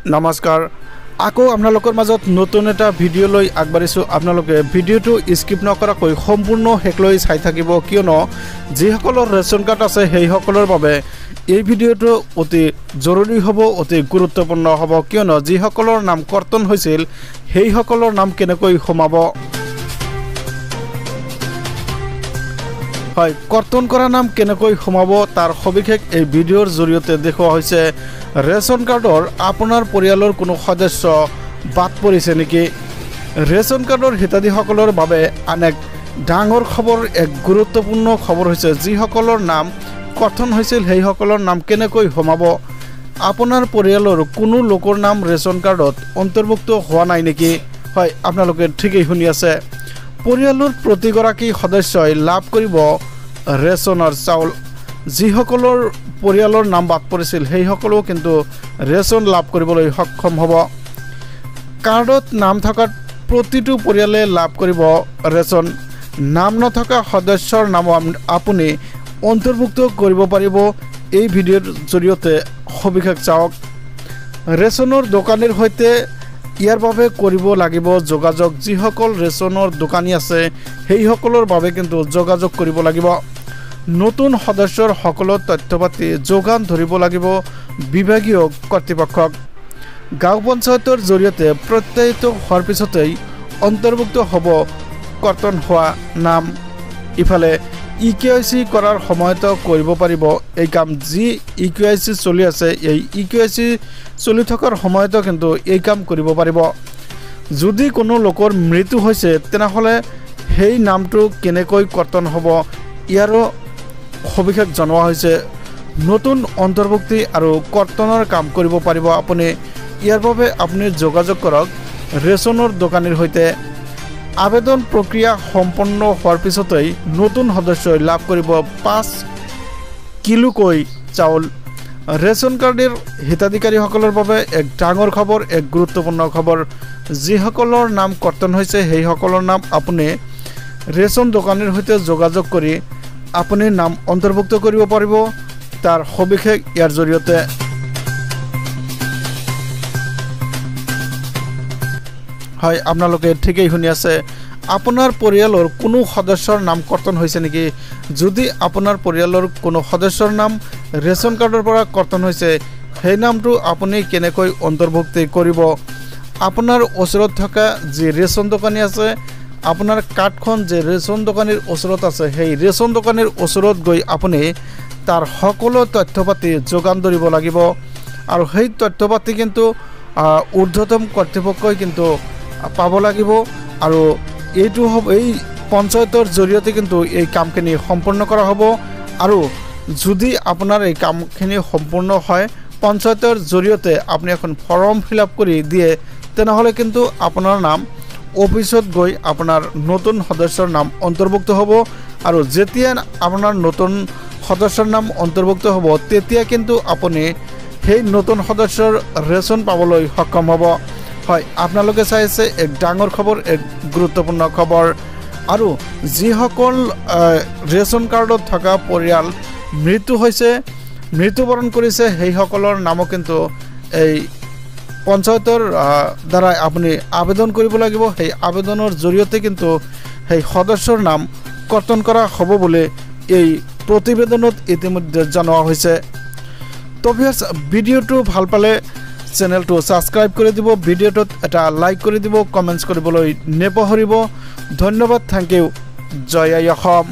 নমস্কাৰ আকৌ আপোনালোকৰ মাজত নতুন এটা ভিডিঅ' লৈ আগবাঢ়িছোঁ। আপোনালোকে ভিডিঅ'টো স্কিপ নকৰাকৈ সম্পূৰ্ণ শেষলৈ চাই থাকিব, কিয়নো যিসকলৰ ৰেচন কাৰ্ড আছে সেইসকলৰ বাবে এই ভিডিঅ'টো অতি জৰুৰী হ'ব, অতি গুৰুত্বপূৰ্ণ হ'ব, কিয়নো যিসকলৰ নাম কৰ্তন হৈছিল সেইসকলৰ নাম কেনেকৈ সোমাব। হয়, কৰ্তন কৰা নাম কেনেকৈ সোমাব তাৰ সবিশেষ এই ভিডিঅ'ৰ জৰিয়তে দেখুওৱা হৈছে। ৰেচন কাৰ্ডৰ আপোনাৰ পৰিয়ালৰ কোনো সদস্য বাদ পৰিছে নেকি? ৰেচন কাৰ্ডৰ হিতাধিসকলৰ বাবে আন এক ডাঙৰ খবৰ, এক গুৰুত্বপূৰ্ণ খবৰ হৈছে যিসকলৰ নাম কৰ্তন হৈছিল সেইসকলৰ নাম কেনেকৈ সোমাব। আপোনাৰ পৰিয়ালৰ কোনো লোকৰ নাম ৰেচন কাৰ্ডত অন্তৰ্ভুক্ত হোৱা নাই নেকি? হয়, আপোনালোকে ঠিকেই শুনি আছে। পৰিয়ালৰ প্ৰতিগৰাকী সদস্যই লাভ কৰিব ৰেচনৰ চাউল। যিসকলৰ পৰিয়ালৰ নাম বাদ পৰিছিল সেইসকলেও কিন্তু ৰেচন লাভ কৰিবলৈ সক্ষম হ'ব। কাৰ্ডত নাম থকা প্ৰতিটো পৰিয়ালে লাভ কৰিব ৰেচন। নাম নথকা সদস্যৰ নাম আপুনি অন্তৰ্ভুক্ত কৰিব পাৰিব। এই ভিডিঅ'ৰ জৰিয়তে সবিশেষ চাওক। ৰেচনৰ দোকানীৰ সৈতে ইয়াৰ বাবে কৰিব লাগিব যোগাযোগ। যিসকল ৰেচনৰ দোকানী আছে সেইসকলৰ বাবে কিন্তু যোগাযোগ কৰিব লাগিব। নতুন সদস্যৰ সকলো তথ্য পাতি যোগান ধৰিব লাগিব বিভাগীয় কৰ্তৃপক্ষক। গাঁও পঞ্চায়তৰ জৰিয়তে প্ৰত্যয়িত হোৱাৰ পিছতেই অন্তৰ্ভুক্ত হ'ব কৰ্তন হোৱা নাম। ইফালে EKYC কৰাৰ সময়তো কৰিব পাৰিব এই কাম। যি EKYC চলি আছে, এই EKYC চলি থকাৰ সময়তো কিন্তু এই কাম কৰিব পাৰিব। যদি কোনো লোকৰ মৃত্যু হৈছে তেনেহ'লে সেই নামটো কেনেকৈ কৰ্তন হ'ব ইয়াৰো সবিশেষ জনোৱা হৈছে। নতুন অন্তৰ্ভুক্তি আৰু কৰ্তনৰ কাম কৰিব পাৰিব আপুনি। ইয়াৰ বাবে আপুনি যোগাযোগ কৰক ৰেচনৰ দোকানীৰ সৈতে। আবেদন প্ৰক্ৰিয়া সম্পন্ন হোৱাৰ পিছতেই নতুন সদস্যই লাভ কৰিব 5 কিলোকৈ চাউল। ৰেচন কাৰ্ডৰ হিতাধিকাৰীসকলৰ বাবে এক ডাঙৰ খবৰ, এক গুৰুত্বপূৰ্ণ খবৰ। যিসকলৰ নাম কৰ্তন হৈছে সেইসকলৰ নাম আপুনি ৰেচন দোকানীৰ সৈতে যোগাযোগ কৰি আপুনি নাম অন্তৰ্ভুক্ত কৰিব পাৰিব। তাৰ সবিশেষ ইয়াৰ জৰিয়তে। হয়, আপোনালোকে ঠিকেই শুনি আছে। আপোনাৰ পৰিয়ালৰ কোনো সদস্যৰ নাম কৰ্তন হৈছে নেকি? যদি আপোনাৰ পৰিয়ালৰ কোনো সদস্যৰ নাম ৰেচন কাৰ্ডৰ পৰা কৰ্তন হৈছে সেই নামটো আপুনি কেনেকৈ অন্তৰ্ভুক্তি কৰিব? আপোনাৰ ওচৰত থকা যি ৰেচন দোকানী আছে, আপোনাৰ কাৰ্ডখন যে ৰেচন দোকানীৰ ওচৰত আছে সেই ৰেচন দোকানীৰ ওচৰত গৈ আপুনি তাৰ সকলো তথ্য পাতি যোগান ধৰিব লাগিব। আৰু সেই তথ্য পাতি কিন্তু ঊৰ্ধ্বতম কৰ্তৃপক্ষই কিন্তু পাব লাগিব। আৰু এইটো হ'ব এই পঞ্চায়তৰ জৰিয়তে কিন্তু এই কামখিনি সম্পূৰ্ণ কৰা হ'ব। আৰু যদি আপোনাৰ এই কামখিনি সম্পূৰ্ণ হয় পঞ্চায়তৰ জৰিয়তে আপুনি এখন ফৰ্ম ফিল আপ কৰি দিয়ে তেনেহ'লে কিন্তু আপোনাৰ নাম অফিচত গৈ আপোনাৰ নতুন সদস্যৰ নাম অন্তৰ্ভুক্ত হ'ব। আৰু যেতিয়া আপোনাৰ নতুন সদস্যৰ নাম অন্তৰ্ভুক্ত হ'ব তেতিয়া কিন্তু আপুনি সেই নতুন সদস্যৰ ৰেচন পাবলৈ সক্ষম হ'ব। হয়, আপোনালোকে চাই আছে এক ডাঙৰ খবৰ, এক গুৰুত্বপূৰ্ণ খবৰ। আৰু যিসকল ৰেচন কাৰ্ডত থকা পৰিয়াল মৃত্যু হৈছে, মৃত্যুবৰণ কৰিছে সেইসকলৰ নামো কিন্তু এই পঞ্চায়তৰ দ্বাৰাই আপুনি আবেদন কৰিব লাগিব। সেই আবেদনৰ জৰিয়তে কিন্তু সেই সদস্যৰ নাম কৰ্তন কৰা হ'ব বুলি এই প্ৰতিবেদনত ইতিমধ্যে জনোৱা হৈছে। তো ভিউয়াৰ্স, ভিডিঅ'টো ভাল পালে চেনেলটো ছাবস্ক্ৰাইব কৰি দিব, ভিডিঅ'টোত এটা লাইক কৰি দিব, কমেণ্টছ কৰিবলৈ নেপাহৰিব। ধন্যবাদ, থেংক ইউ। জয় আই অসম।